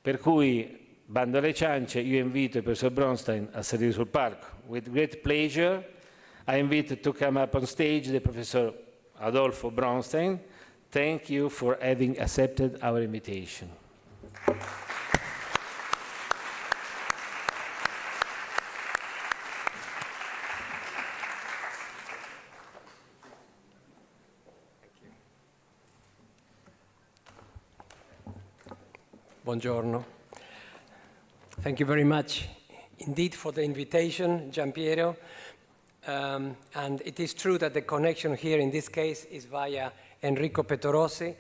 Per cui, bando alle ciance, io invito il professor Bronstein a salire sul palco. With great pleasure, I invite to come up on stage the professor Adolfo Bronstein. Thank you for having accepted our invitation. Buongiorno. Thank you very much indeed for the invitation, Giampiero. And it is true that the connection here in this case is via Enrico Petorossi,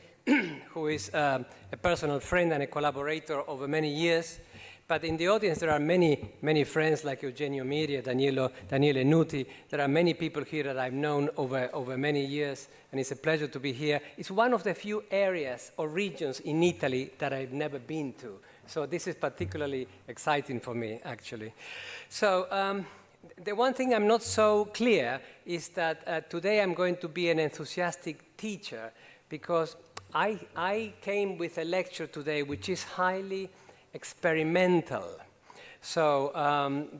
who is a personal friend and a collaborator over many years. But in the audience there are many friends like Eugenio Miri, Daniele Nuti. There are many people here that I've known over many years, and it's a pleasure to be here. It's one of the few areas or regions in Italy that I've never been to. So this is particularly exciting for me, actually. So the one thing I'm not so clear is that today I'm going to be an enthusiastic teacher, because I came with a lecture today which is highly experimental. So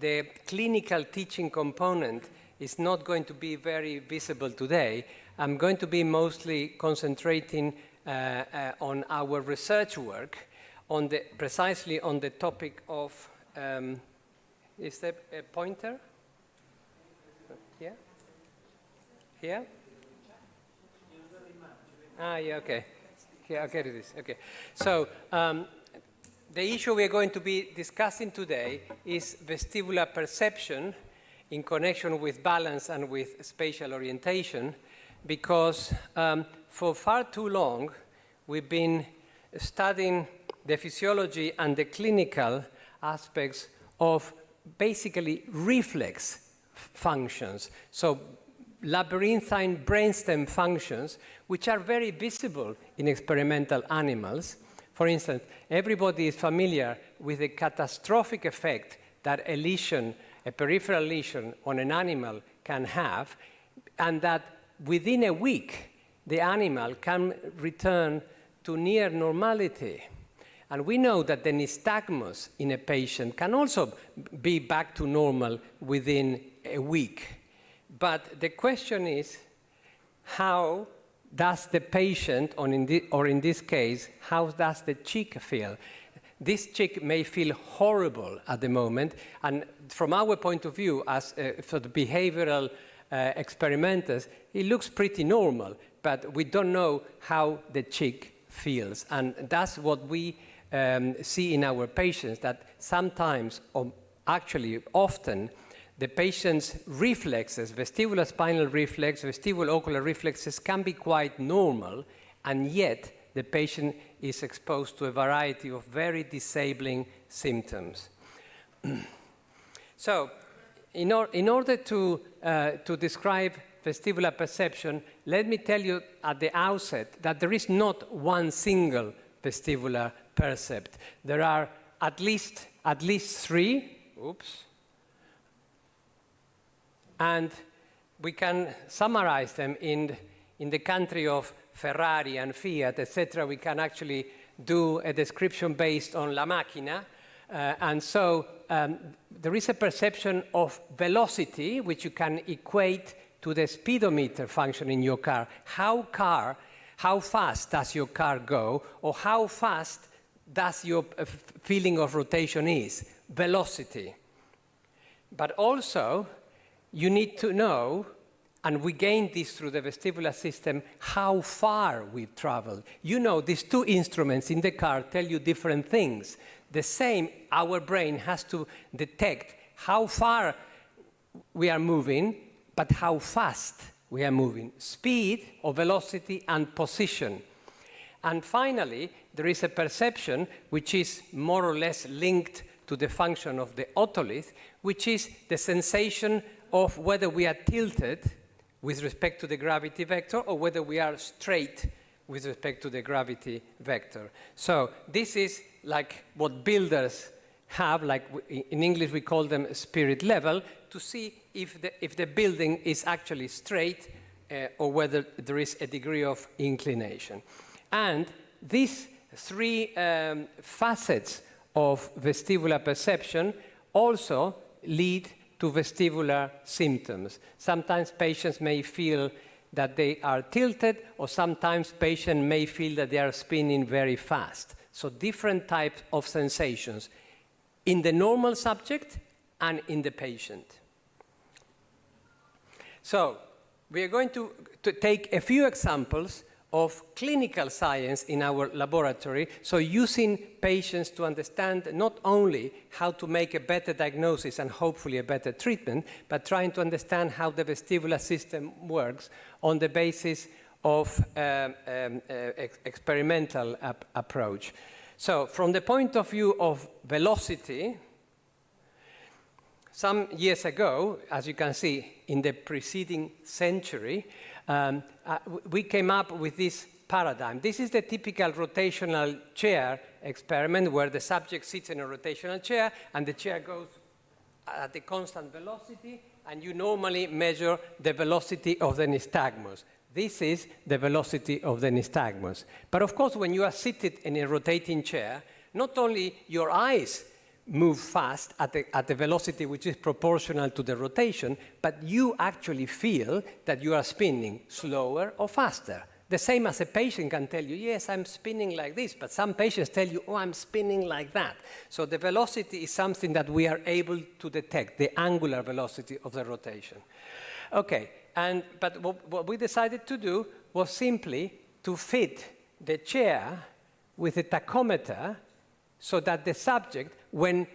the clinical teaching component is not going to be very visible today. I'm going to be mostly concentrating on our research work, precisely on the topic of, is there a pointer? Here? Here? Ah, yeah, okay. Yeah, okay, it is. Okay. So the issue we are going to be discussing today is vestibular perception in connection with balance and with spatial orientation, because for far too long we've been studying the physiology and the clinical aspects of basically reflex functions. So labyrinthine brainstem functions, which are very visible in experimental animals. For instance, everybody is familiar with the catastrophic effect that a lesion, a peripheral lesion on an animal can have, and that within a week, the animal can return to near normality. And we know that the nystagmus in a patient can also be back to normal within a week. But the question is, how does the patient, or in this case, how does the chick feel? This chick may feel horrible at the moment, and from our point of view, as for the behavioral experimenters, it looks pretty normal, but we don't know how the chick feels. And that's what we see in our patients, that sometimes, or actually often, the patient's reflexes, vestibular spinal reflex, vestibulo-ocular reflexes can be quite normal, and yet the patient is exposed to a variety of very disabling symptoms. So, in order to describe vestibular perception, let me tell you at the outset that there is not one single vestibular percept. There are at least three. Oops. And we can summarize them in the country of Ferrari and Fiat, etc. We can actually do a description based on La Macchina. And so there is a perception of velocity, which you can equate to the speedometer function in your car. How fast does your car go, or how fast does your feeling of rotation is? Velocity. But also, you need to know, and we gain this through the vestibular system, how far we've traveled. You know, these two instruments in the car tell you different things. The same, our brain has to detect how far we are moving, but how fast we are moving. Speed or velocity and position. And finally, there is a perception which is more or less linked to the function of the otolith, which is the sensation of whether we are tilted with respect to the gravity vector or whether we are straight with respect to the gravity vector. So this is like what builders have, like in English we call them spirit level, to see if the building is actually straight or whether there is a degree of inclination. And these three facets of vestibular perception also lead to vestibular symptoms. Sometimes patients may feel that they are tilted, or sometimes patients may feel that they are spinning very fast. So different types of sensations in the normal subject and in the patient. So we are going to take a few examples of clinical science in our laboratory, so using patients to understand not only how to make a better diagnosis and hopefully a better treatment, but trying to understand how the vestibular system works on the basis of experimental approach. So from the point of view of velocity, some years ago, as you can see, in the preceding century, we came up with this paradigm. This is the typical rotational chair experiment where the subject sits in a rotational chair and the chair goes at a constant velocity, and you normally measure the velocity of the nystagmus. This is the velocity of the nystagmus. But of course, when you are seated in a rotating chair, not only your eyes move fast at the velocity which is proportional to the rotation, but you actually feel that you are spinning slower or faster. The same as a patient can tell you, yes, I'm spinning like this, but some patients tell you, oh, I'm spinning like that. So the velocity is something that we are able to detect, the angular velocity of the rotation. Okay, but what we decided to do was simply to fit the chair with a tachometer so that the subject, when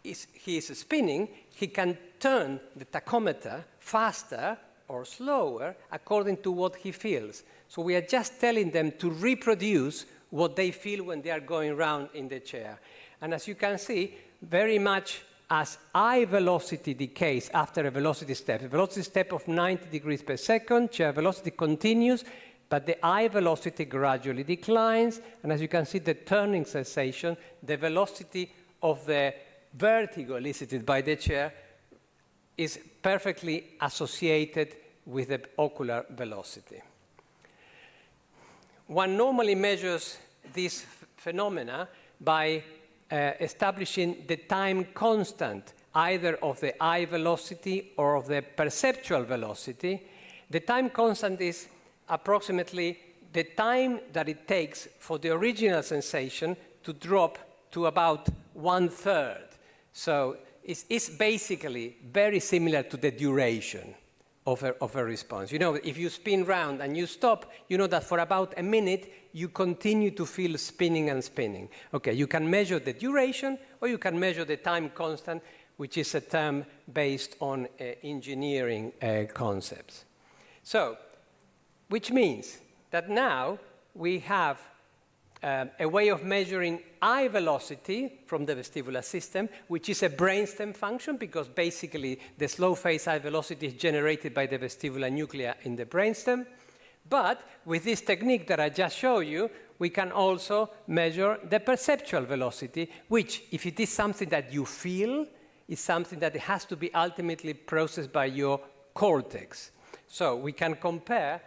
he is spinning, he can turn the tachometer faster or slower according to what he feels. So we are just telling them to reproduce what they feel when they are going around in the chair. And as you can see, very much as eye velocity decays after a velocity step of 90 degrees per second, chair velocity continues, but the eye velocity gradually declines, and as you can see, the turning sensation, the velocity of the vertigo elicited by the chair is perfectly associated with the ocular velocity. One normally measures this phenomena by establishing the time constant, either of the eye velocity or of the perceptual velocity. The time constant is approximately the time that it takes for the original sensation to drop to about 1/3. So it's basically very similar to the duration of a response. You know, if you spin round and you stop, you know that for about a minute, you continue to feel spinning and spinning. Okay, you can measure the duration, or you can measure the time constant, which is a term based on engineering concepts. So, which means that now we have a way of measuring eye velocity from the vestibular system, which is a brainstem function, because basically the slow phase eye velocity is generated by the vestibular nuclei in the brainstem. But with this technique that I just showed you, we can also measure the perceptual velocity, which, if it is something that you feel, is something that has to be ultimately processed by your cortex. So we can compare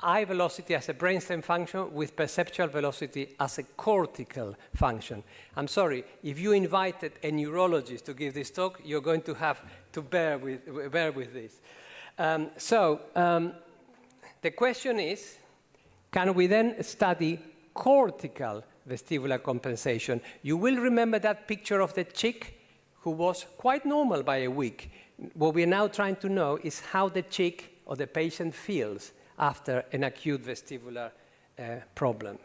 eye velocity as a brainstem function with perceptual velocity as a cortical function. I'm sorry, if you invited a neurologist to give this talk, you're going to have to bear with this. The question is, can we then study cortical vestibular compensation? You will remember that picture of the chick who was quite normal by a week. What we're now trying to know is how the chick or the patient feels after an acute vestibular problem.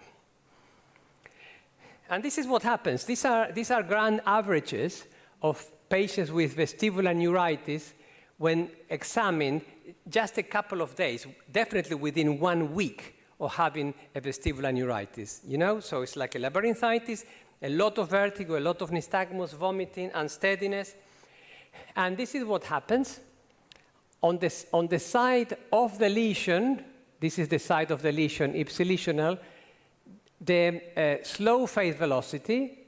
And this is what happens. These are grand averages of patients with vestibular neuritis when examined just a couple of days, definitely within 1 week of having a vestibular neuritis. You know, so it's like a labyrinthitis, a lot of vertigo, a lot of nystagmus, vomiting, unsteadiness. And this is what happens. On the side of the lesion, this is the side of the lesion, ipsilesional, the slow phase velocity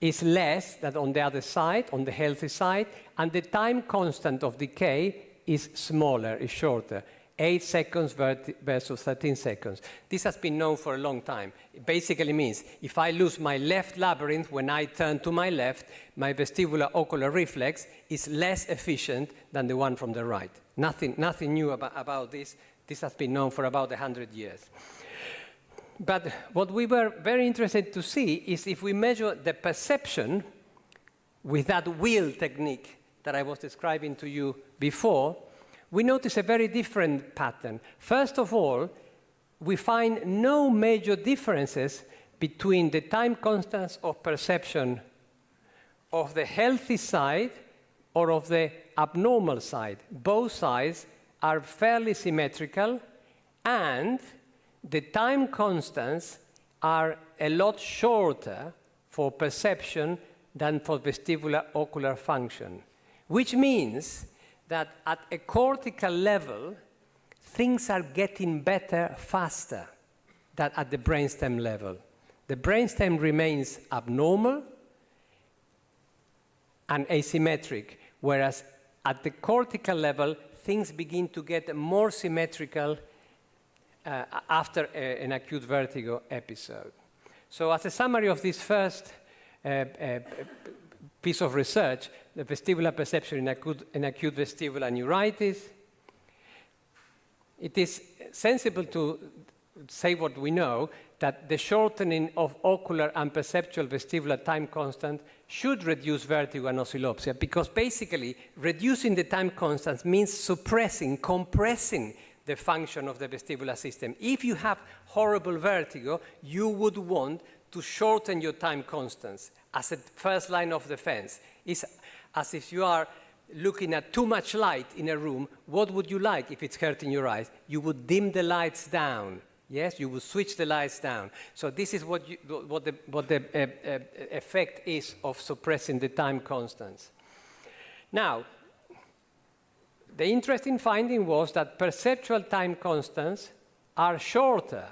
is less than on the other side, on the healthy side, and the time constant of decay is smaller, is shorter. 8 seconds versus 13 seconds. This has been known for a long time. It basically means if I lose my left labyrinth when I turn to my left, my vestibular ocular reflex is less efficient than the one from the right. Nothing new about this. This has been known for about 100 years. But what we were very interested to see is if we measure the perception with that wheel technique that I was describing to you before, we notice a very different pattern. First of all, we find no major differences between the time constants of perception of the healthy side or of the abnormal side. Both sides are fairly symmetrical, and the time constants are a lot shorter for perception than for vestibular ocular function, which means that at a cortical level, things are getting better faster than at the brainstem level. The brainstem remains abnormal and asymmetric, whereas at the cortical level, things begin to get more symmetrical after an acute vertigo episode. So as a summary of this first piece of research, the vestibular perception in acute vestibular neuritis, it is sensible to say what we know, that the shortening of ocular and perceptual vestibular time constant should reduce vertigo and oscillopsia, because basically reducing the time constants means suppressing, compressing the function of the vestibular system. If you have horrible vertigo, you would want to shorten your time constants as a first line of defense. It's as if you are looking at too much light in a room. What would you like if it's hurting your eyes? You would dim the lights down. Yes, you would switch the lights down. So this is what the effect is of suppressing the time constants. Now, the interesting finding was that perceptual time constants are shorter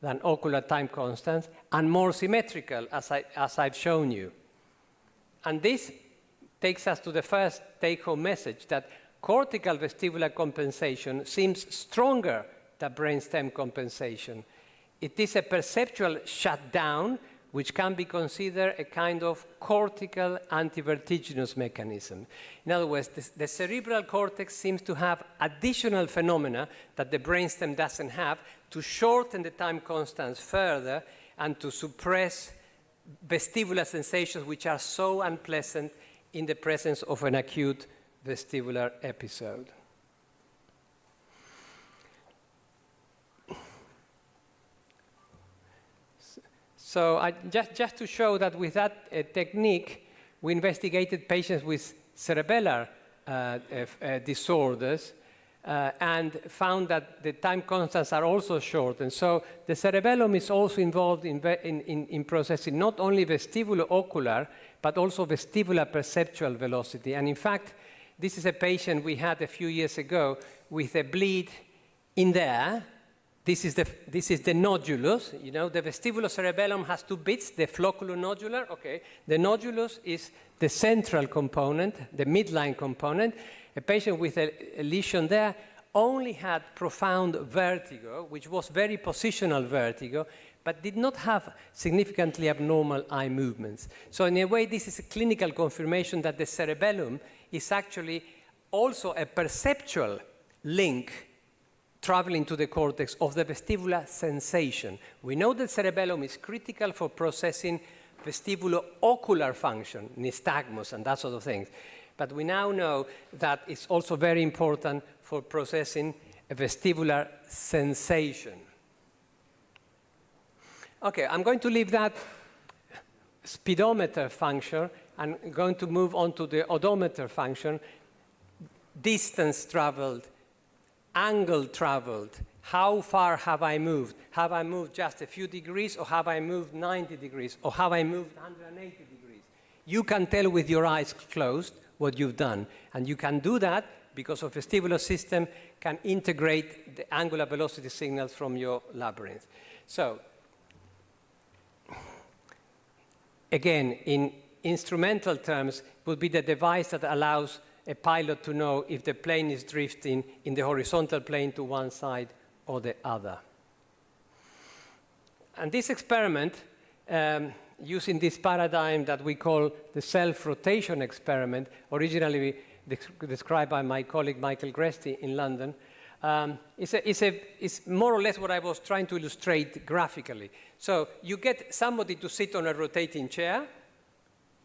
than ocular time constants and more symmetrical, as I've shown you. And this takes us to the first take-home message, that cortical vestibular compensation seems stronger than brainstem compensation. It is a perceptual shutdown, which can be considered a kind of cortical antivertiginous mechanism. In other words, the cerebral cortex seems to have additional phenomena that the brainstem doesn't have to shorten the time constants further and to suppress vestibular sensations which are so unpleasant in the presence of an acute vestibular episode. So just to show that with that technique, we investigated patients with cerebellar disorders and found that the time constants are also short. And so the cerebellum is also involved in processing not only vestibulo-ocular, but also vestibular perceptual velocity. And in fact, this is a patient we had a few years ago with a bleed in there. This is the nodulus. You know, the vestibulocerebellum has two bits, the flocculonodular. Okay. The nodulus is the central component, the midline component. A patient with a lesion there only had profound vertigo, which was very positional vertigo, but did not have significantly abnormal eye movements. So in a way, this is a clinical confirmation that the cerebellum is actually also a perceptual link traveling to the cortex of the vestibular sensation. We know that cerebellum is critical for processing vestibulo-ocular function, nystagmus and that sort of things. But we now know that it's also very important for processing a vestibular sensation. Okay, I'm going to leave that speedometer function and I'm going to move on to the odometer function. Distance traveled, angle traveled, how far have I moved? Have I moved just a few degrees, or have I moved 90 degrees, or have I moved 180 degrees? You can tell with your eyes closed what you've done, and you can do that because the vestibular system can integrate the angular velocity signals from your labyrinth. So, again, in instrumental terms, would be the device that allows a pilot to know if the plane is drifting in the horizontal plane to one side or the other. And this experiment, using this paradigm that we call the self-rotation experiment, originally described by my colleague Michael Gresti in London, is more or less what I was trying to illustrate graphically. So you get somebody to sit on a rotating chair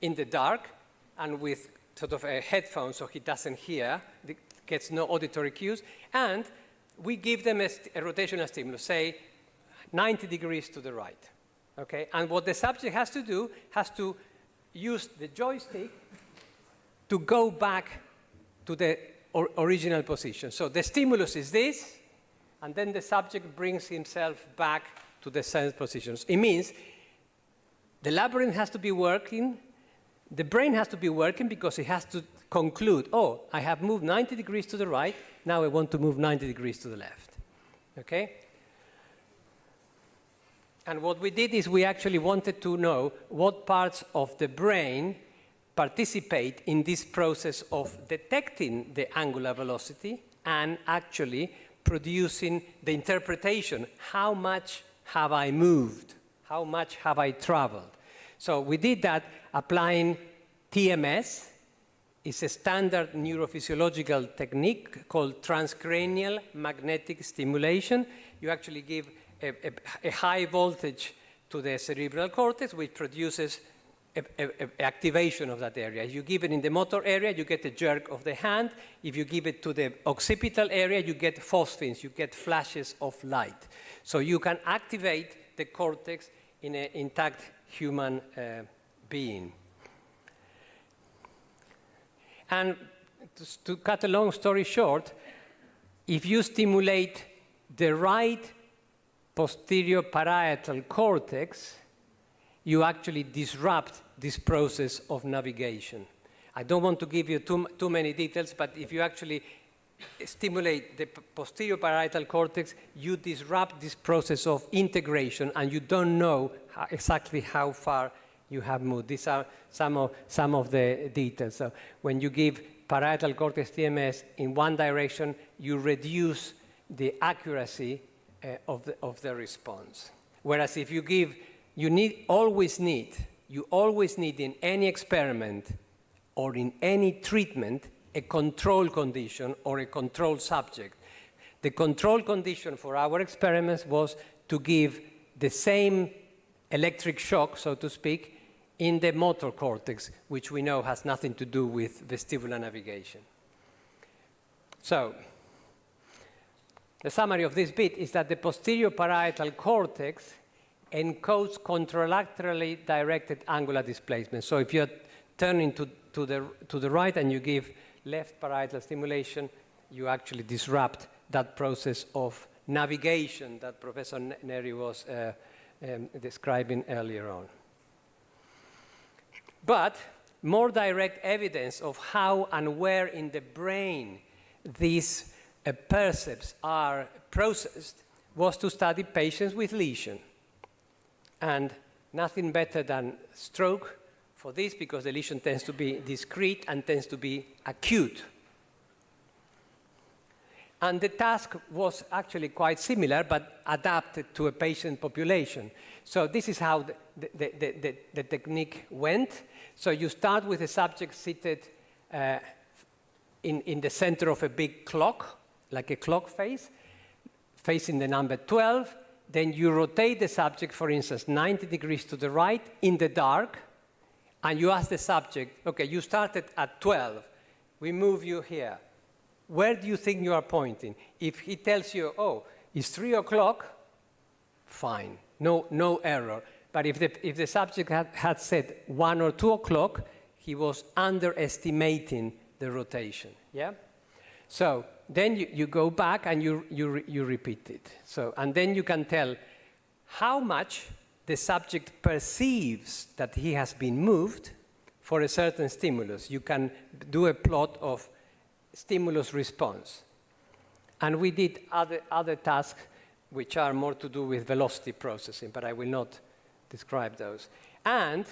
in the dark and with sort of a headphone so he doesn't hear, gets no auditory cues, and we give them a rotational stimulus, say 90 degrees to the right. Okay? And what the subject has to do, has to use the joystick to go back to the original position. So the stimulus is this, and then the subject brings himself back to the same positions. It means the labyrinth has to be working, the brain has to be working because it has to conclude, oh, I have moved 90 degrees to the right, now I want to move 90 degrees to the left. Okay? And what we did is we actually wanted to know what parts of the brain participate in this process of detecting the angular velocity and actually producing the interpretation. How much have I moved? How much have I traveled? So we did that applying TMS. It's a standard neurophysiological technique called transcranial magnetic stimulation. You actually give a high voltage to the cerebral cortex, which produces activation of that area. If you give it in the motor area, you get a jerk of the hand. If you give it to the occipital area, you get phosphins, you get flashes of light. So you can activate the cortex in an intact human being. And to cut a long story short, if you stimulate the right posterior parietal cortex, you actually disrupt this process of navigation. I don't want to give you too many details, but if you actually stimulate the posterior parietal cortex, you disrupt this process of integration, and you don't know exactly how far you have moved. These are some of the details. So when you give parietal cortex TMS in one direction, you reduce the accuracy of the response. Whereas if you give, you always need in any experiment or in any treatment a control condition or a control subject. The control condition for our experiments was to give the same electric shock, so to speak, in the motor cortex, which we know has nothing to do with vestibular navigation. So, the summary of this bit is that the posterior parietal cortex encodes contralaterally directed angular displacement. So if you're turning to the right and you give left parietal stimulation, you actually disrupt that process of navigation that Professor Neri was describing earlier on. But more direct evidence of how and where in the brain these percepts are processed was to study patients with lesion. And nothing better than stroke for this, because the lesion tends to be discrete and tends to be acute. And the task was actually quite similar, but adapted to a patient population. So this is how the technique went. So you start with a subject seated in the center of a big clock, like a clock face, facing the number 12. Then you rotate the subject, for instance, 90 degrees to the right in the dark, and you ask the subject, okay, you started at 12. We move you here. Where do you think you are pointing? If he tells you, oh, it's 3 o'clock, fine, no error. But if the subject had said 1 or 2 o'clock, he was underestimating the rotation, yeah? So then you go back and you repeat it. So, and then you can tell how much the subject perceives that he has been moved for a certain stimulus. You can do a plot of stimulus response. And we did other tasks which are more to do with velocity processing, but I will not describe those. And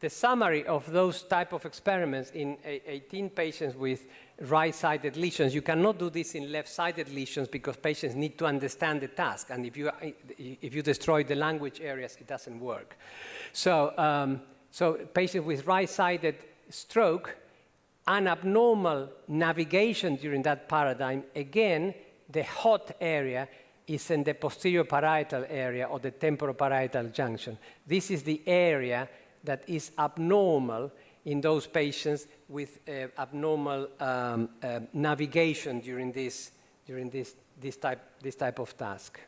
the summary of those type of experiments in 18 patients with right-sided lesions. You cannot do this in left-sided lesions because patients need to understand the task. And if you destroy the language areas, it doesn't work. So, so patients with right-sided stroke, an abnormal navigation during that paradigm, again, the hot area is in the posterior parietal area or the temporoparietal junction. This is the area that is abnormal in those patients with abnormal navigation during this type of task.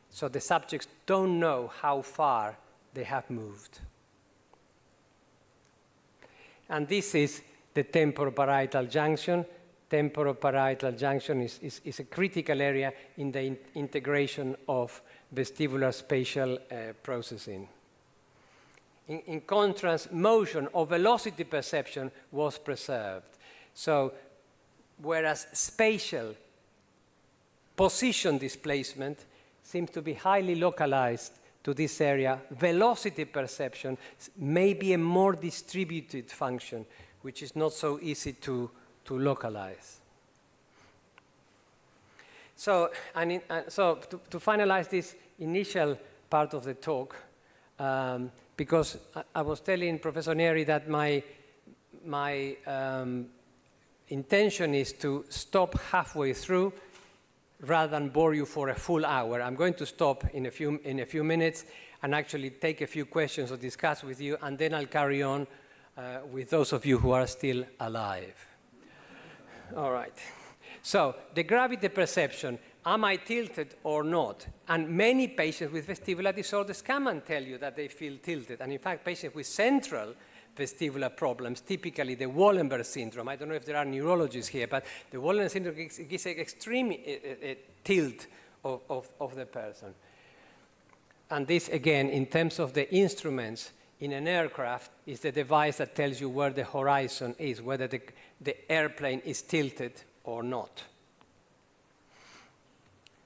So the subjects don't know how far they have moved. And this is the temporoparietal junction. Temporoparietal junction is a critical area in the integration of vestibular spatial processing. In contrast, motion or velocity perception was preserved. So, whereas spatial position displacement seems to be highly localized to this area, velocity perception may be a more distributed function, which is not so easy to localize. So, to finalize this initial part of the talk, because I was telling Professor Neri that my intention is to stop halfway through rather than bore you for a full hour. I'm going to stop in a few minutes and actually take a few questions or discuss with you, and then I'll carry on with those of you who are still alive. All right. So the gravity perception, am I tilted or not? And many patients with vestibular disorders come and tell you that they feel tilted. And in fact, patients with central vestibular problems, typically the Wallenberg syndrome, I don't know if there are neurologists here, but the Wallenberg syndrome gives an extreme tilt of the person. And this, again, in terms of the instruments in an aircraft, is the device that tells you where the horizon is, whether the airplane is tilted or not.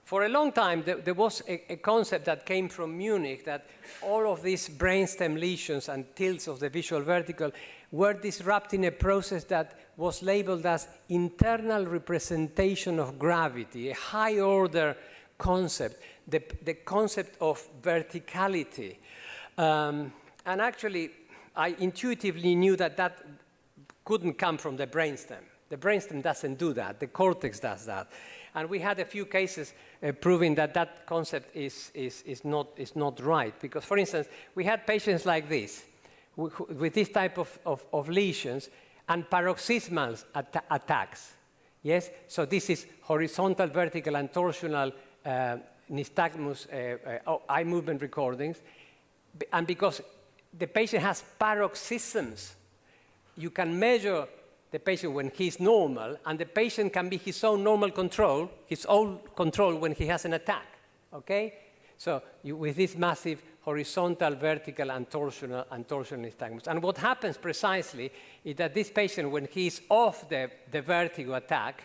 For a long time, there was a concept that came from Munich that all of these brainstem lesions and tilts of the visual vertical were disrupting a process that was labeled as internal representation of gravity, a high-order concept, the concept of verticality. And actually, I intuitively knew that that couldn't come from the brainstem. The brainstem doesn't do that. The cortex does that. And we had a few cases proving that that concept is not right. Because, for instance, we had patients like this, with this type of lesions and paroxysmal attacks. Yes? So this is horizontal, vertical, and torsional nystagmus eye movement recordings. And because the patient has paroxysms, you can measure the patient when he's normal, and the patient can be his own normal control, his own control when he has an attack, okay? So with this massive horizontal, vertical, and torsional nystagmus. And what happens precisely is that this patient, when he's off the vertigo attack,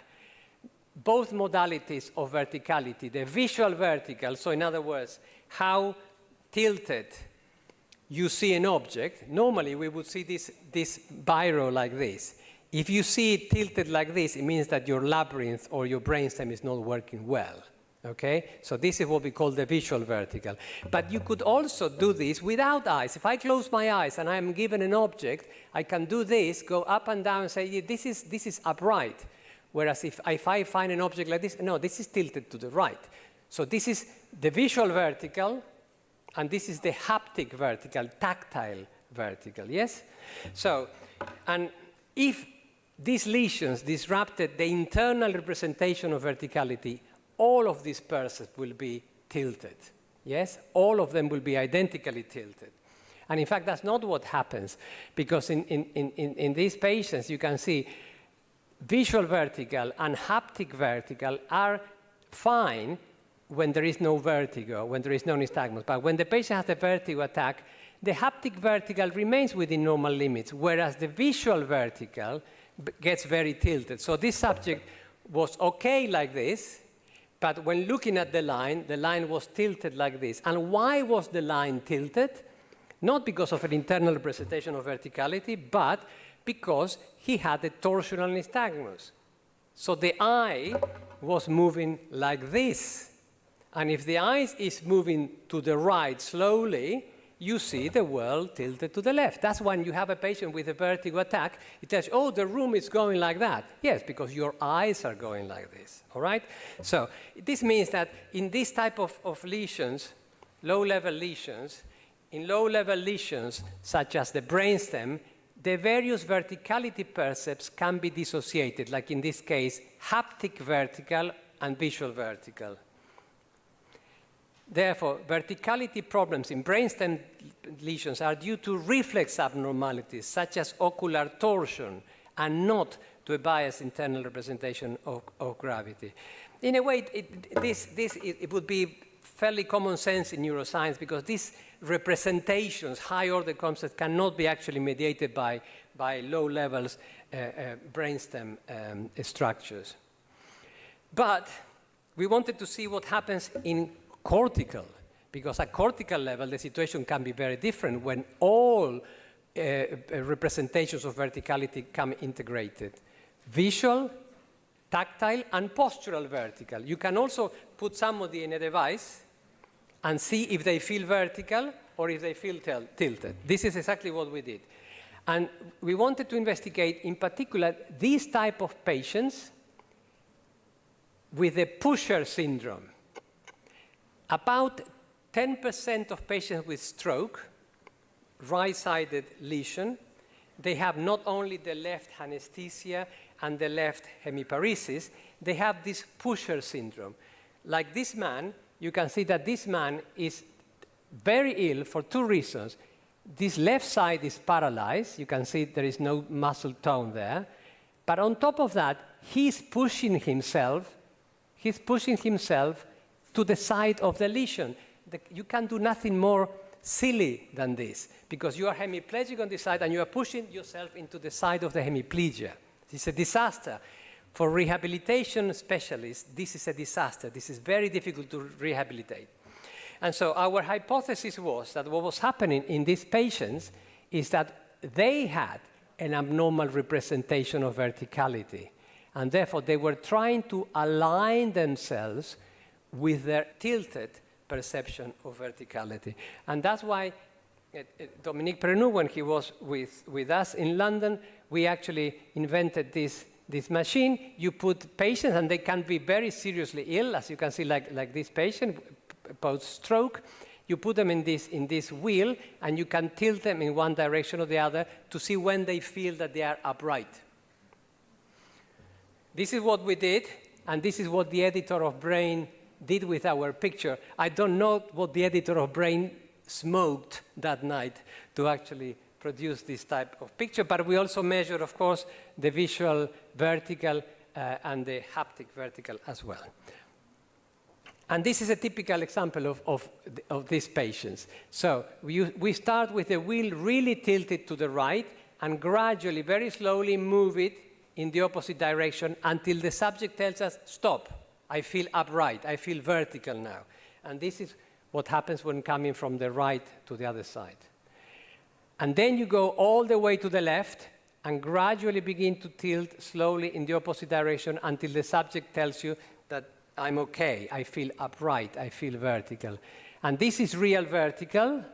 both modalities of verticality, the visual vertical, so in other words, how tilted you see an object, normally we would see this biro like this. If you see it tilted like this, it means that your labyrinth or your brainstem is not working well, okay? So this is what we call the visual vertical. But you could also do this without eyes. If I close my eyes and I'm given an object, I can do this, go up and down and say, yeah, this is upright. Whereas if I find an object like this, no, this is tilted to the right. So this is the visual vertical, and this is the haptic vertical, tactile vertical, yes? So, and if these lesions disrupted the internal representation of verticality, all of these persons will be tilted, yes? All of them will be identically tilted. And in fact, that's not what happens, because in these patients, you can see visual vertical and haptic vertical are fine when there is no vertigo, when there is no nystagmus. But when the patient has a vertigo attack, the haptic vertical remains within normal limits, whereas the visual vertical gets very tilted. So this subject was okay like this, but when looking at the line was tilted like this. And why was the line tilted? not because of an internal representation of verticality, but because he had a torsional nystagmus. So the eye was moving like this. And if the eye is moving to the right slowly, you see the world tilted to the left. That's when you have a patient with a vertigo attack. It tells you, oh, the room is going like that. Yes, because your eyes are going like this, all right? So this means that in this type of lesions, low-level lesions, in low-level lesions, such as the brainstem, the various verticality percepts can be dissociated, like in this case, haptic vertical and visual vertical. Therefore, verticality problems in brainstem lesions are due to reflex abnormalities, such as ocular torsion, and not to a biased internal representation of gravity. In a way, it would be fairly common sense in neuroscience, because these representations, high-order concepts, cannot be actually mediated by low levels brainstem structures. But we wanted to see what happens in cortical, because at cortical level, the situation can be very different when all representations of verticality come integrated. Visual, tactile, and postural vertical. You can also put somebody in a device and see if they feel vertical or if they feel tilted. This is exactly what we did. And we wanted to investigate, in particular, these type of patients with the pusher syndrome. About 10% of patients with stroke, right-sided lesion, they have not only the left anesthesia and the left hemiparesis, they have this pusher syndrome. Like this man, you can see that this man is very ill for two reasons. This left side is paralyzed. You can see there is no muscle tone there. But on top of that, he's pushing himself to the side of the lesion. You can do nothing more silly than this, because you are hemiplegic on this side and you are pushing yourself into the side of the hemiplegia. It's a disaster. For rehabilitation specialists, this is a disaster. This is very difficult to rehabilitate. And so our hypothesis was that what was happening in these patients is that they had an abnormal representation of verticality. And therefore, they were trying to align themselves with their tilted perception of verticality. And that's why Dominique Prenou, when he was with us in London, we actually invented this machine. You put patients, and they can be very seriously ill, as you can see, like this patient, post-stroke. You put them in this wheel, and you can tilt them in one direction or the other to see when they feel that they are upright. This is what we did, and this is what the editor of Brain did with our picture. I don't know what the editor of Brain smoked that night to actually produce this type of picture, but we also measure, of course, the visual vertical and the haptic vertical as well. And this is a typical example of these patients. So we start with the wheel really tilted to the right and gradually, very slowly move it in the opposite direction until the subject tells us, stop, I feel upright, I feel vertical now. And this is what happens when coming from the right to the other side. And then you go all the way to the left and gradually begin to tilt slowly in the opposite direction until the subject tells you that I'm okay, I feel upright, I feel vertical. And this is real vertical,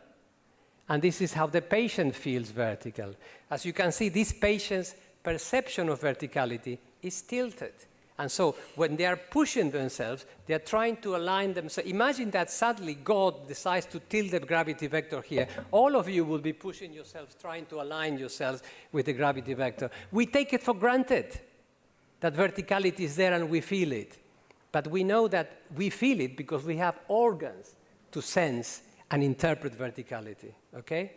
and this is how the patient feels vertical. As you can see, this patient's perception of verticality is tilted. And so when they are pushing themselves, they are trying to align themselves. Imagine that suddenly God decides to tilt the gravity vector here. All of you will be pushing yourselves, trying to align yourselves with the gravity vector. We take it for granted that verticality is there and we feel it. But we know that we feel it because we have organs to sense and interpret verticality, okay?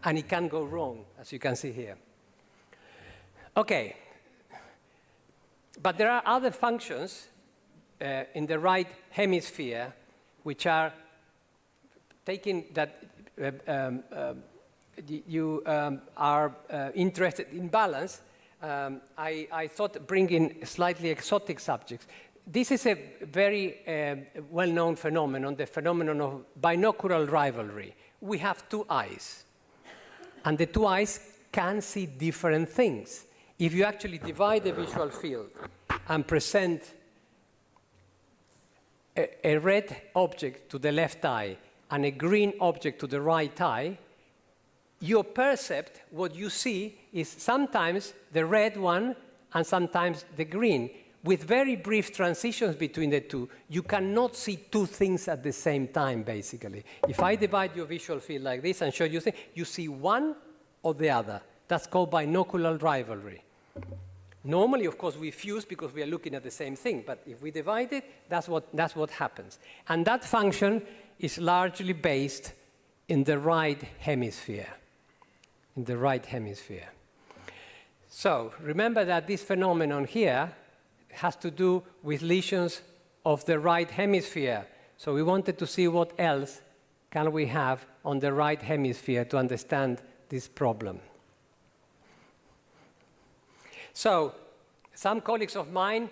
And it can go wrong, as you can see here. Okay. But there are other functions in the right hemisphere which are taking that you are interested in balance. I thought bringing slightly exotic subjects. This is a very well-known phenomenon, the phenomenon of binocular rivalry. we have two eyes. And the two eyes can see different things. If you actually divide the visual field and present a red object to the left eye and a green object to the right eye, your percept, what you see, is sometimes the red one and sometimes the green, with very brief transitions between the two. You cannot see two things at the same time, basically. If I divide your visual field like this and show you things, you see one or the other. That's called binocular rivalry. Normally, of course, we fuse because we are looking at the same thing, but if we divide it, that's what happens. And that function is largely based in the right hemisphere. In the right hemisphere. So remember that this phenomenon here has to do with lesions of the right hemisphere. So we wanted to see what else can we have on the right hemisphere to understand this problem. So some colleagues of mine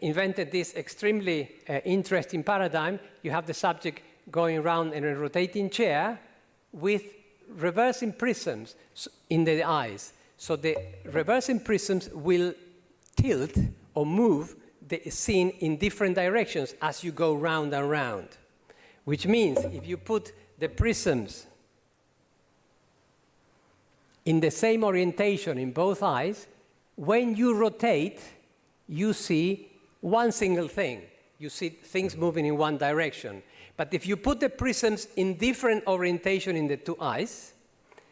invented this extremely interesting paradigm. You have the subject going around in a rotating chair with reversing prisms in the eyes. So the reversing prisms will tilt or move the scene in different directions as you go round and round. Which means if you put the prisms in the same orientation in both eyes, when you rotate, you see one single thing. You see things moving in one direction. But if you put the prisms in different orientation in the two eyes,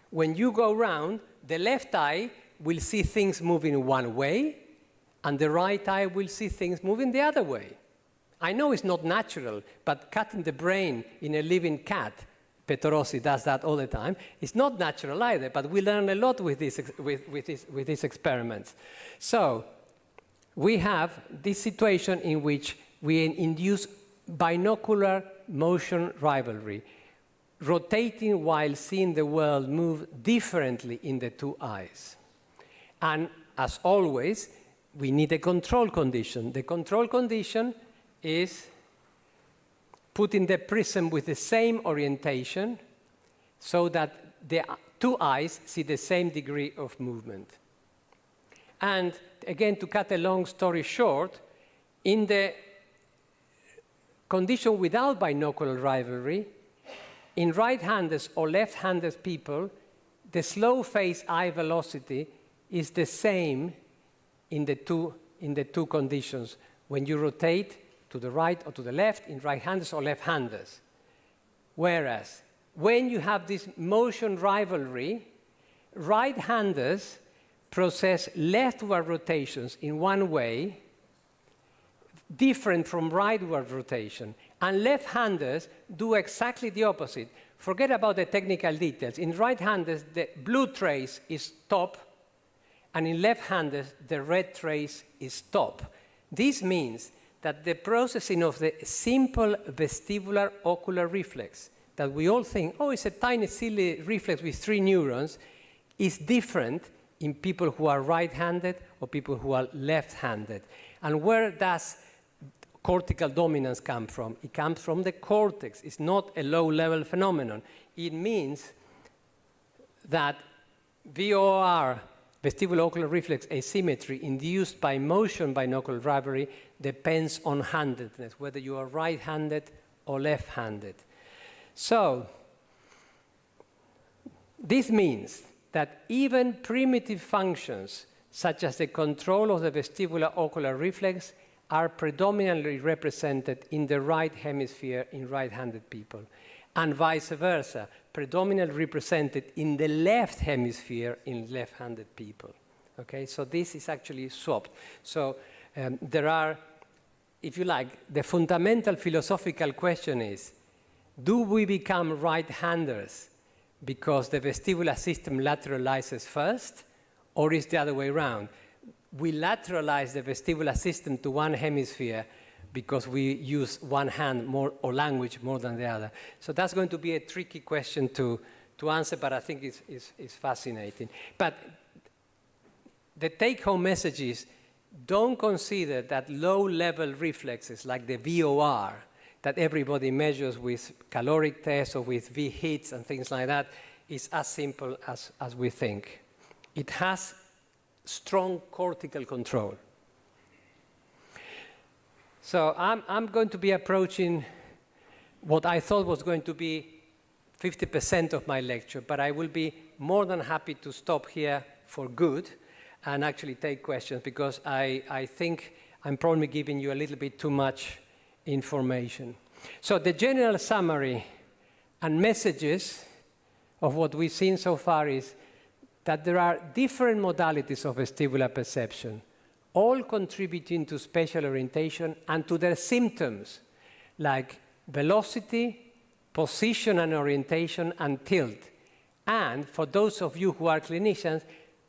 when you go round, the left eye will see things moving one way, and the right eye will see things moving the other way. I know it's not natural, but cutting the brain in a living cat, Petorossi does that all the time, it's not natural either, but we learn a lot with these experiments. So we have this situation in which we induce binocular motion rivalry, rotating while seeing the world move differently in the two eyes. And as always, we need a control condition. The control condition is putting the prism with the same orientation so that the two eyes see the same degree of movement. And again, to cut a long story short, in the condition without binocular rivalry, in right-handed or left-handed people, the slow phase eye velocity is the same in the two conditions when you rotate to the right or to the left in right-handers or left-handers. Whereas when you have this motion rivalry, right-handers process leftward rotations in one way, different from rightward rotation, and left-handers do exactly the opposite. Forget about the technical details. In right-handers, the blue trace is top, and in left-handers, the red trace is top. This means that the processing of the simple vestibular ocular reflex that we all think, oh, it's a tiny, silly reflex with 3 neurons, is different in people who are right-handed or people who are left-handed. And where does cortical dominance come from? It comes from the cortex. It's not a low-level phenomenon. It means that VOR, vestibulo-ocular reflex asymmetry, induced by motion binocular rivalry, depends on handedness, whether you are right-handed or left-handed. So this means that even primitive functions, such as the control of the vestibulo-ocular reflex, are predominantly represented in the right hemisphere in right-handed people, and vice versa, predominantly represented in the left hemisphere in left-handed people. Okay, so this is actually swapped. So there are, if you like, the fundamental philosophical question is, do we become right-handers because the vestibular system lateralizes first, or is the other way around? We lateralize the vestibular system to one hemisphere because we use one hand more, or language more than the other. So that's going to be a tricky question to answer, but I think it's fascinating. But the take-home message is, don't consider that low-level reflexes like the VOR that everybody measures with caloric tests or with V-hits and things like that is as simple as we think. It has strong cortical control. So I'm going to be approaching what I thought was going to be 50% of my lecture, but I will be more than happy to stop here for good and actually take questions, because I think I'm probably giving you a little bit too much information. So the general summary and messages of what we've seen so far is that there are different modalities of vestibular perception, all contributing to spatial orientation and to their symptoms, like velocity, position and orientation, and tilt. And for those of you who are clinicians,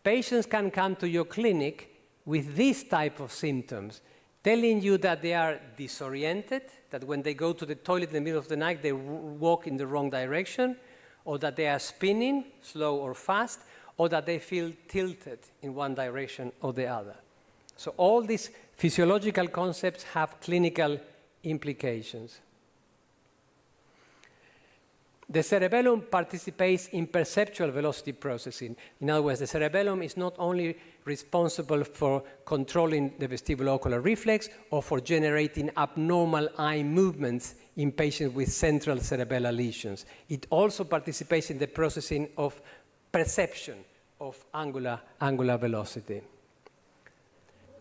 patients can come to your clinic with this type of symptoms, telling you that they are disoriented, that when they go to the toilet in the middle of the night, they walk in the wrong direction, or that they are spinning, slow or fast, or that they feel tilted in one direction or the other. So all these physiological concepts have clinical implications. The cerebellum participates in perceptual velocity processing. In other words, the cerebellum is not only responsible for controlling the vestibulo-ocular reflex or for generating abnormal eye movements in patients with central cerebellar lesions. It also participates in the processing of perception of angular velocity.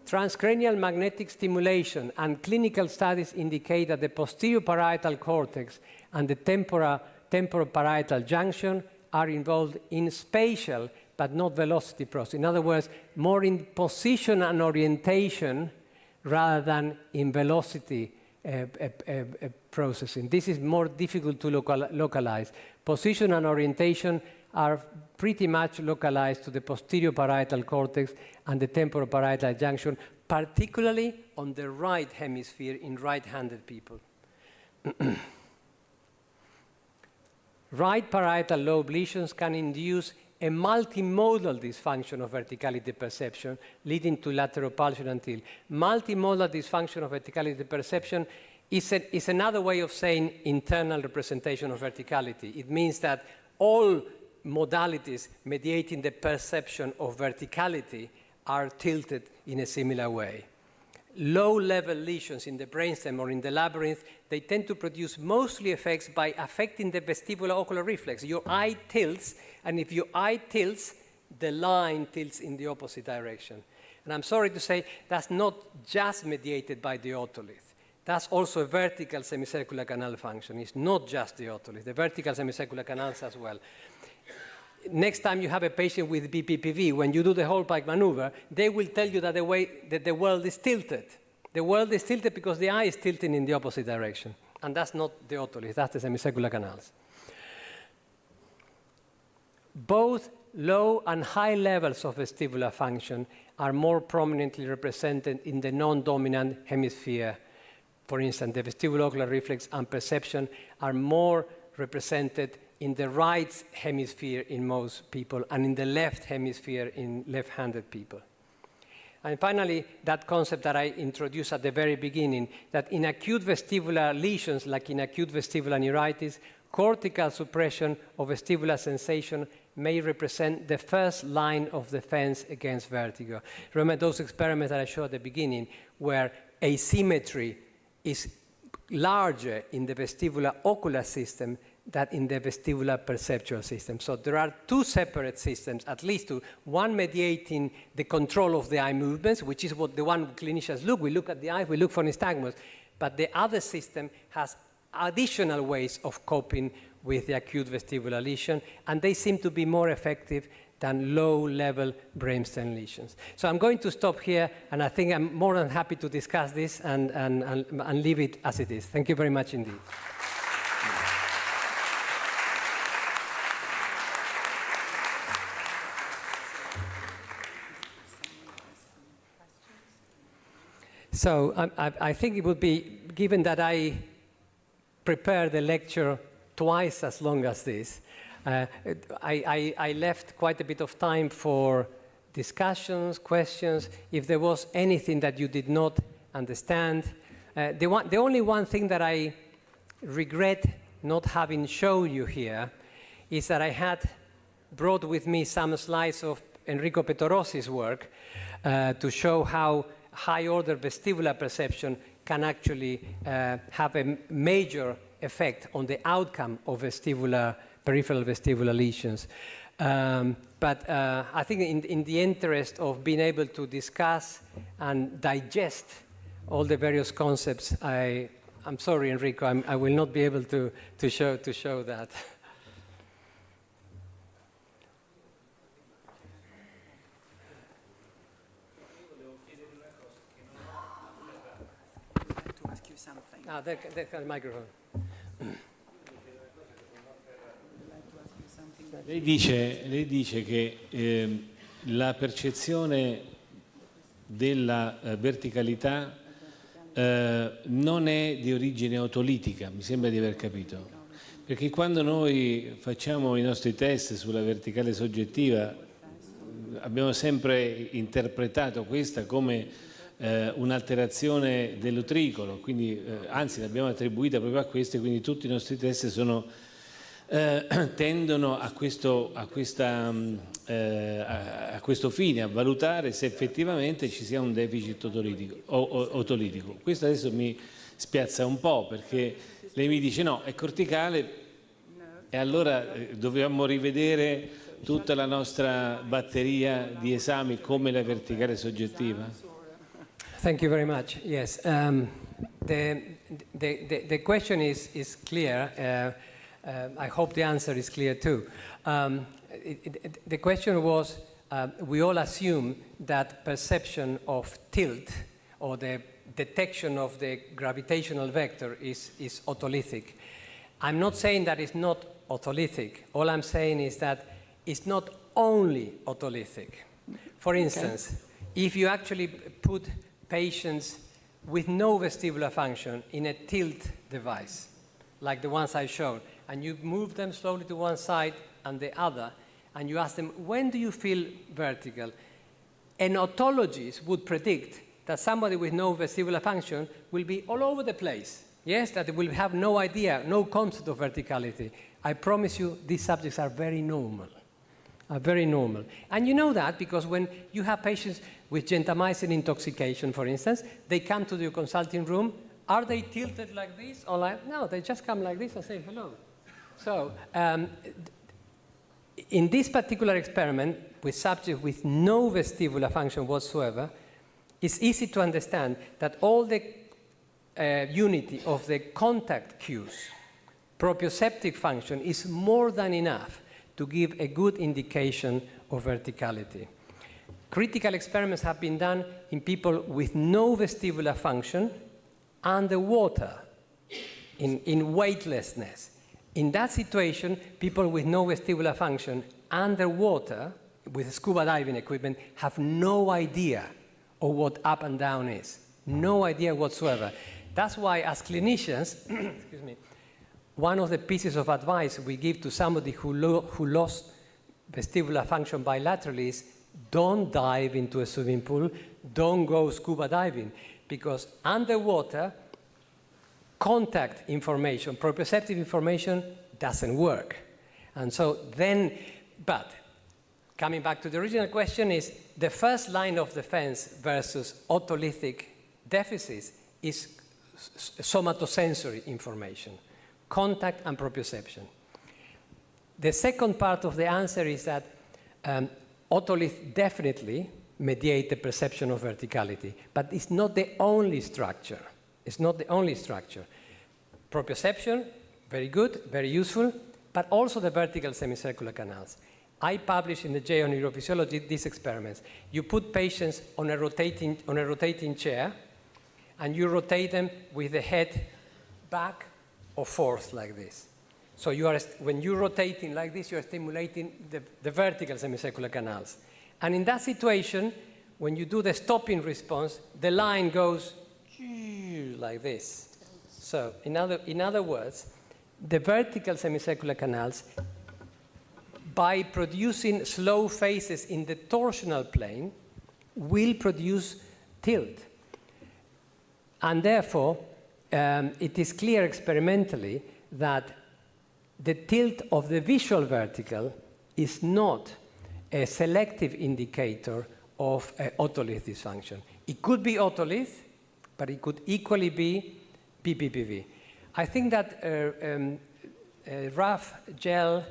Transcranial magnetic stimulation and clinical studies indicate that the posterior parietal cortex and the temporoparietal junction are involved in spatial but not velocity processing. In other words, more in position and orientation rather than in velocity processing. This is more difficult to localize. Position and orientation are pretty much localized to the posterior parietal cortex and the temporoparietal junction, particularly on the right hemisphere in right-handed people. Right parietal lobe lesions can induce a multimodal dysfunction of verticality perception, leading to lateropulsion and tilt. Multimodal dysfunction of verticality perception is another way of saying internal representation of verticality. It means that all modalities mediating the perception of verticality are tilted in a similar way. Low-level lesions in the brainstem or in the labyrinth, they tend to produce mostly effects by affecting the vestibulo-ocular reflex. Your eye tilts, and if your eye tilts, the line tilts in the opposite direction. And I'm sorry to say, that's not just mediated by the otolith. That's also a vertical semicircular canal function. It's not just the otolith, the vertical semicircular canals as well. Next time you have a patient with BPPV, when you do the whole pike maneuver, they will tell you that the world is tilted. The world is tilted because the eye is tilting in the opposite direction. And that's not the otolith, that's the semicircular canals. Both low and high levels of vestibular function are more prominently represented in the non-dominant hemisphere. For instance, the vestibulo-ocular reflex and perception are more represented in the right hemisphere in most people and in the left hemisphere in left-handed people. And finally, that concept that I introduced at the very beginning, that in acute vestibular lesions, like in acute vestibular neuritis, cortical suppression of vestibular sensation may represent the first line of defense against vertigo. Remember those experiments that I showed at the beginning, where asymmetry is larger in the vestibular ocular system than in the vestibular perceptual system. So there are two separate systems, at least two, one mediating the control of the eye movements, which is what the one clinicians look. We look at the eye, we look for nystagmus, but the other system has additional ways of coping with the acute vestibular lesion, and they seem to be more effective than low-level brainstem lesions. So I'm going to stop here, and I think I'm more than happy to discuss this and leave it as it is. Thank you very much indeed. So I think it would be, given that I prepared the lecture twice as long as this, I left quite a bit of time for discussions, questions, if there was anything that you did not understand. The only one thing that I regret not having shown you here is that I had brought with me some slides of Enrico Petorossi's work to show how high-order vestibular perception can actually have a major effect on the outcome of peripheral vestibular lesions. But I think in the interest of being able to discuss and digest all the various concepts, I'm sorry, Enrico, I will not be able to show that. There's a microphone. Lei dice che la percezione della verticalità non è di origine otolitica, mi sembra di aver capito, perché quando noi facciamo i nostri test sulla verticale soggettiva abbiamo sempre interpretato questa come un'alterazione dell'utricolo, quindi anzi l'abbiamo attribuita proprio a questo, e quindi tutti i nostri test tendono a questo fine, a valutare se effettivamente ci sia un deficit otolitico. Questo adesso mi spiazza un po', perché lei mi dice no, è corticale, e allora dobbiamo rivedere tutta la nostra batteria di esami come la verticale soggettiva? Thank you very much. Yes, the question is clear. I hope the answer is clear too. The question was, we all assume that perception of tilt or the detection of the gravitational vector is otolithic. I'm not saying that it's not otolithic. All I'm saying is that it's not only otolithic. For instance, if you actually put patients with no vestibular function in a tilt device, like the ones I showed, and you move them slowly to one side and the other, and you ask them, when do you feel vertical? An otologist would predict that somebody with no vestibular function will be all over the place. Yes, that they will have no idea, no concept of verticality. I promise you, these subjects are very normal. And you know that because when you have patients with gentamicin intoxication, for instance, they come to your consulting room. Are they tilted like this? Or like, no, they just come like this and say hello. So in this particular experiment, with subjects with no vestibular function whatsoever, it's easy to understand that all the unity of the contact cues, proprioceptive function, is more than enough to give a good indication of verticality. Critical experiments have been done in people with no vestibular function underwater, in weightlessness. In that situation, people with no vestibular function underwater with scuba diving equipment have no idea of what up and down is. No idea whatsoever. That's why, as clinicians, excuse me, one of the pieces of advice we give to somebody who lost vestibular function bilaterally is don't dive into a swimming pool, don't go scuba diving, because underwater, contact information, proprioceptive information doesn't work. And so then, but coming back to the original question is, the first line of defense versus otolithic deficits is somatosensory information, contact and proprioception. The second part of the answer is that otolith definitely mediate the perception of verticality, but it's not the only structure. It's not the only structure. Proprioception, very good, very useful, but also the vertical semicircular canals. I published in the J on Neurophysiology these experiments. You put patients on a rotating chair, and you rotate them with the head back or forth like this. So when you're rotating like this, you're stimulating the vertical semicircular canals. And in that situation, when you do the stopping response, the line goes like this. So in other words, the vertical semicircular canals, by producing slow phases in the torsional plane, will produce tilt. And therefore, it is clear experimentally that the tilt of the visual vertical is not a selective indicator of otolith dysfunction. It could be otolith, but it could equally be PPPV. I think that Raff, Gell,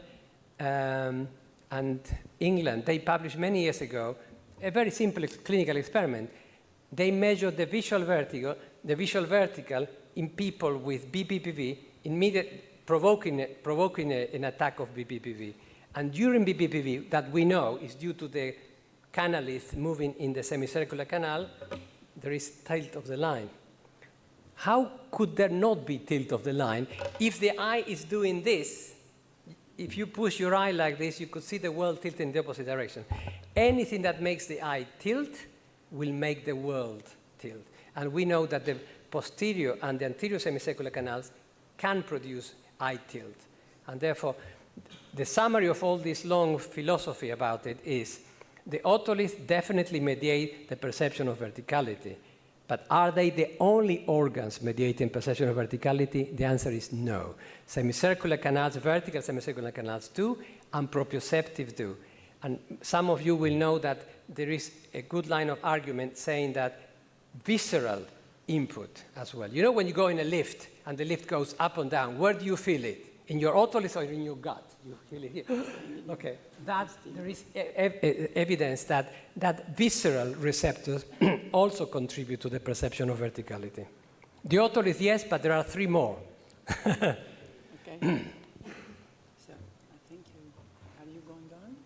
and England, they published many years ago a very simple clinical experiment. They measured the visual vertical in people with BPPV, provoking an attack of BPPV. And during BPPV, that we know is due to the canalith moving in the semicircular canal, there is tilt of the line. How could there not be tilt of the line if the eye is doing this? If you push your eye like this, you could see the world tilt in the opposite direction. Anything that makes the eye tilt will make the world tilt. And we know that the posterior and the anterior semicircular canals can produce eye tilt. And therefore, the summary of all this long philosophy about it is the otoliths definitely mediate the perception of verticality. But are they the only organs mediating perception of verticality? The answer is no. Semicircular canals, vertical semicircular canals do, and proprioceptive do. And some of you will know that there is a good line of argument saying that visceral input as well. You know when you go in a lift and the lift goes up and down, where do you feel it? In your otolith or in your gut? You feel it here. Okay, there is evidence that visceral receptors also contribute to the perception of verticality. The otolith, yes, but there are 3 more. Okay. So, I think are you going on?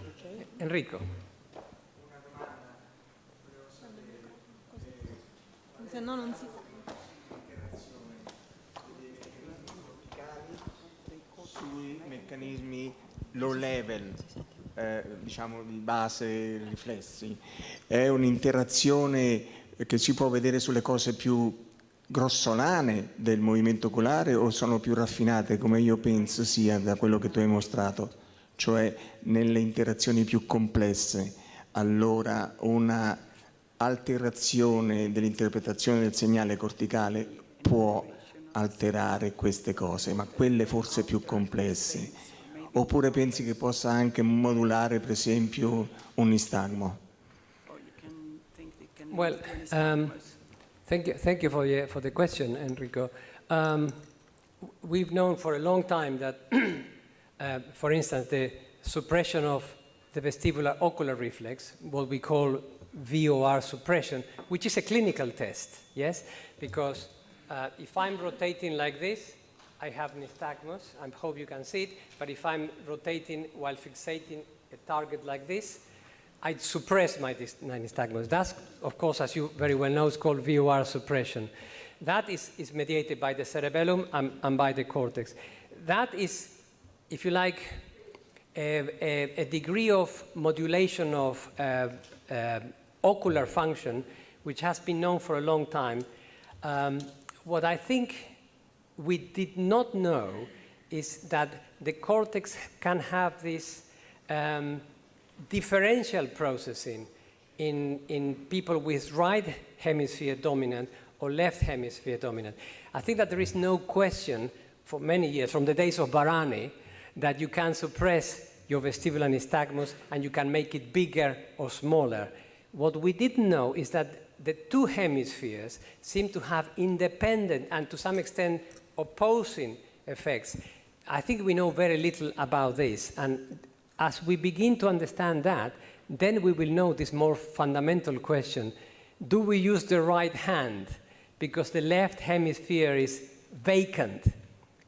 Okay. Enrico. Se no non si sa. Sui meccanismi low level, diciamo di base, riflessi, è un'interazione che si può vedere sulle cose più grossolane del movimento oculare o sono più raffinate, come io penso sia da quello che tu hai mostrato, cioè nelle interazioni più complesse, allora una alterazione dell'interpretazione del segnale corticale può alterare queste cose, ma quelle forse più complesse. Oppure pensi che possa anche modulare, per esempio, un nistagmo? Well, thank you for the question, Enrico. We've known for a long time that, for instance, the suppression of the vestibular ocular reflex, what we call VOR suppression, which is a clinical test, yes? Because if I'm rotating like this, I have nystagmus. I hope you can see it. But if I'm rotating while fixating a target like this, I'd suppress my nystagmus. That's, of course, as you very well know, is called VOR suppression. That is mediated by the cerebellum and by the cortex. That is, if you like, a degree of modulation of ocular function, which has been known for a long time. What I think we did not know is that the cortex can have this differential processing in people with right hemisphere dominant or left hemisphere dominant. I think that there is no question for many years, from the days of Barani, that you can suppress your vestibular nystagmus and you can make it bigger or smaller. What we didn't know is that the 2 hemispheres seem to have independent and to some extent opposing effects. I think we know very little about this, and as we begin to understand that, then we will know this more fundamental question: do we use the right hand because the left hemisphere is vacant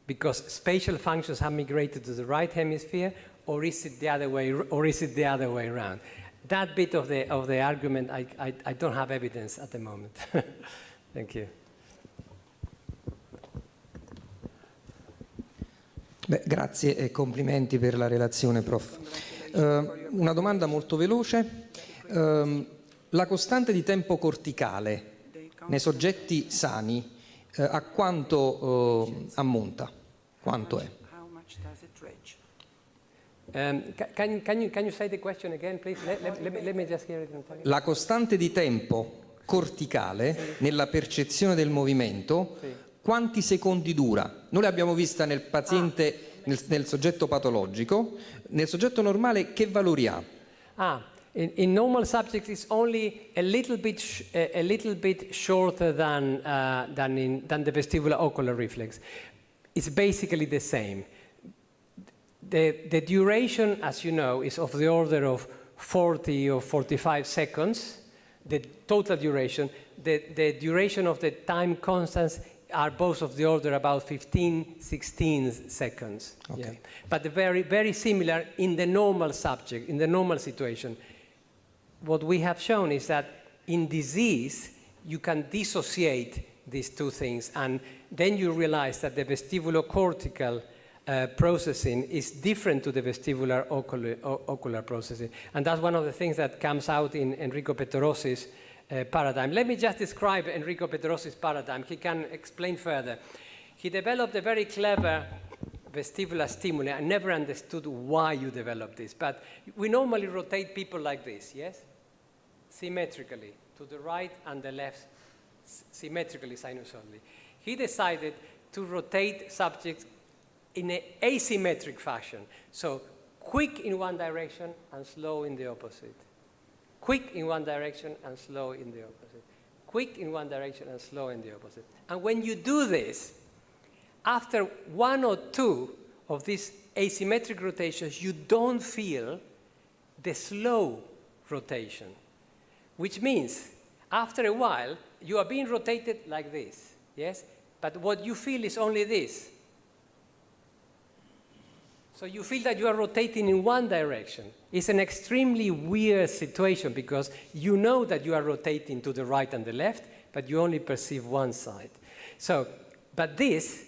because spatial functions have migrated to the right hemisphere, or is it the other way around? That bit of the argument, I don't have evidence at the moment. Thank you. Beh, grazie e complimenti per la relazione, prof. Una domanda molto veloce. La costante di tempo corticale nei soggetti sani a quanto ammonta? Quanto è? Can you say the question again, please? Let me just hear it. La costante di tempo corticale nella percezione del movimento, quanti secondi dura? Noi l'abbiamo vista nel paziente, nel soggetto patologico. Nel soggetto normale che valori ha? In normal subjects, it's only a little bit shorter than the vestibular ocular reflex. It's basically the same. The duration, as you know, is of the order of 40 or 45 seconds, the total duration. The duration of the time constants are both of the order about 15, 16 seconds. Okay. Yeah. But very, very similar in the normal subject, in the normal situation. What we have shown is that in disease, you can dissociate these two things, and then you realize that the vestibulocortical processing is different to the vestibular ocular processing. And that's one of the things that comes out in Enrico Petterosi's paradigm. Let me just describe Enrico Petterosi's paradigm. He can explain further. He developed a very clever vestibular stimuli. I never understood why you developed this, but we normally rotate people like this, yes? Symmetrically, to the right and the left, symmetrically, sinusoidally. He decided to rotate subjects in an asymmetric fashion. So quick in one direction and slow in the opposite. Quick in one direction and slow in the opposite. Quick in one direction and slow in the opposite. And when you do this, after one or two of these asymmetric rotations, you don't feel the slow rotation, which means after a while, you are being rotated like this, yes? But what you feel is only this. So you feel that you are rotating in one direction. It's an extremely weird situation because you know that you are rotating to the right and the left, but you only perceive one side. So, but this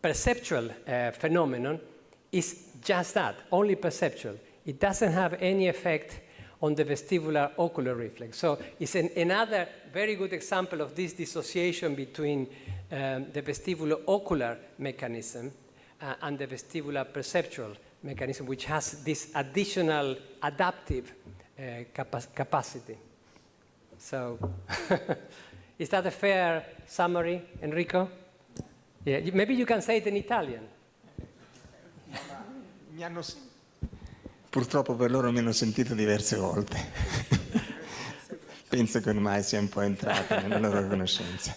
perceptual phenomenon is just that, only perceptual. It doesn't have any effect on the vestibular ocular reflex. So it's another very good example of this dissociation between the vestibular ocular mechanism and the vestibular perceptual mechanism, which has this additional adaptive capacity. So, is that a fair summary, Enrico? Yeah, maybe you can say it in Italian. Purtroppo per loro mi hanno sentito diverse volte. Penso che ormai sia un po' entrato nella loro conoscenza.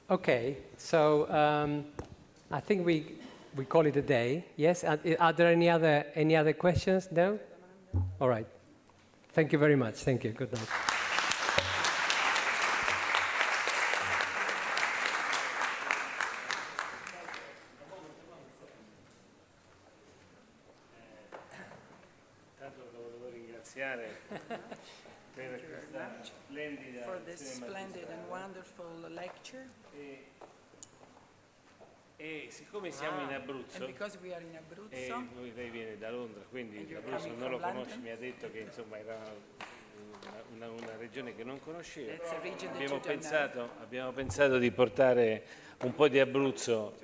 Okay, so I think we call it a day. Yes. Are there any other questions? No. All right. Thank you very much. Thank you. Good night. For this splendid and wonderful lecture. E siccome siamo in Abruzzo, And because we are in Abruzzo, lei viene da Londra, quindi l'Abruzzo coming non lo from conosce, London? mi ha detto che insomma era una regione che non conosceva. That's a region that you don't know. Abbiamo pensato di portare un po' di Abruzzo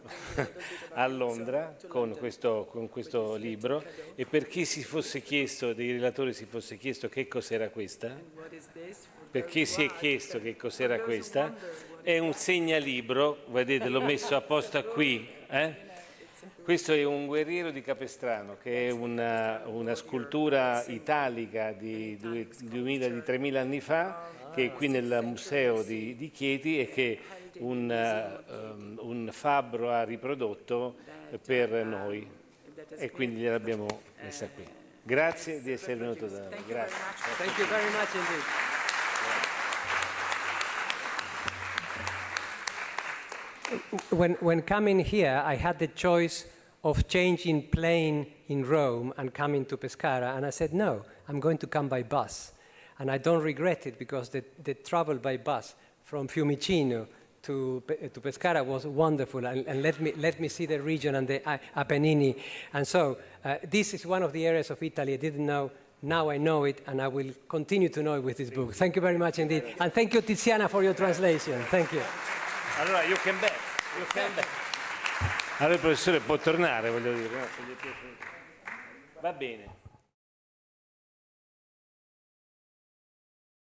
a Londra con questo libro, e per chi si fosse chiesto, dei relatori si fosse chiesto che cos'era questa, What is this? per chi si è chiesto che cos'era questa, è un segnalibro, vedete l'ho messo apposta qui, Questo è un guerriero di Capestrano, che è una scultura italica di 3.000 anni fa, che è qui nel museo di Chieti e che un fabbro ha riprodotto per noi, e quindi gliel'abbiamo messa qui. Grazie di essere venuto da noi. Grazie. Thank you very much indeed. When coming here, I had the choice of changing plane in Rome and coming to Pescara, and I said, no, I'm going to come by bus. And I don't regret it, because the travel by bus from Fiumicino to Pescara was wonderful, and let me see the region and the Apennini. And so this is one of the areas of Italy I didn't know. Now I know it, and I will continue to know it with this book. Thank you very much indeed. And thank you, Tiziana, for your translation. Thank you. Allora, you can bet. Allora il professore può tornare, voglio dire. No? Va bene.